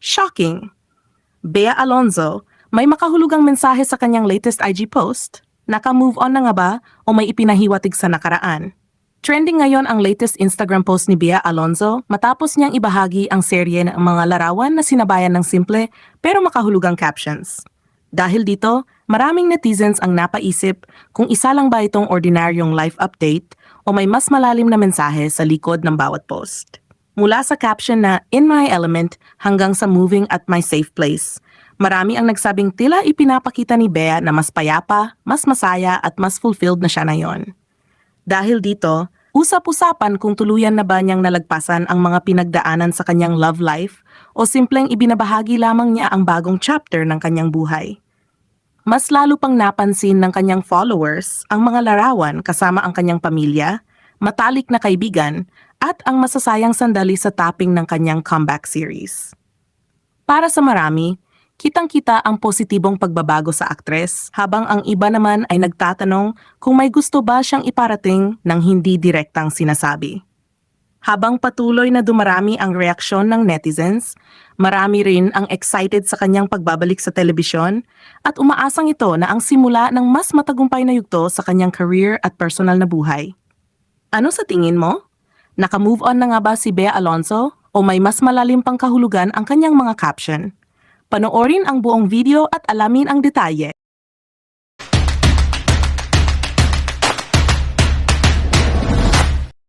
Shocking! Bea Alonzo, may makahulugang mensahe sa kanyang latest IG post? Naka-move on na nga ba o may ipinahiwatig sa nakaraan? Trending ngayon ang latest Instagram post ni Bea Alonzo matapos niyang ibahagi ang serye ng mga larawan na sinabayan ng simple pero makahulugang captions. Dahil dito, maraming netizens ang napaisip kung isa lang ba itong ordinaryong life update o may mas malalim na mensahe sa likod ng bawat post. Mula sa caption na "In my element" hanggang sa "moving at my safe place", marami ang nagsabing tila ipinapakita ni Bea na mas payapa, mas masaya at mas fulfilled na siya ngayon. Dahil dito, usap-usapan kung tuluyan na ba niyang nalagpasan ang mga pinagdaanan sa kanyang love life o simpleng ibinabahagi lamang niya ang bagong chapter ng kanyang buhay. Mas lalo pang napansin ng kanyang followers ang mga larawan kasama ang kanyang pamilya, matalik na kaibigan, at ang masasayang sandali sa tapping ng kanyang comeback series. Para sa marami, kitang-kita ang positibong pagbabago sa aktres habang ang iba naman ay nagtatanong kung may gusto ba siyang iparating ng hindi direktang sinasabi. Habang patuloy na dumarami ang reaksyon ng netizens, marami rin ang excited sa kanyang pagbabalik sa telebisyon at umaasang ito na ang simula ng mas matagumpay na yugto sa kanyang career at personal na buhay. Ano sa tingin mo? Naka-move on na nga ba si Bea Alonzo o may mas malalim pang kahulugan ang kanyang mga caption? Panoorin ang buong video at alamin ang detalye.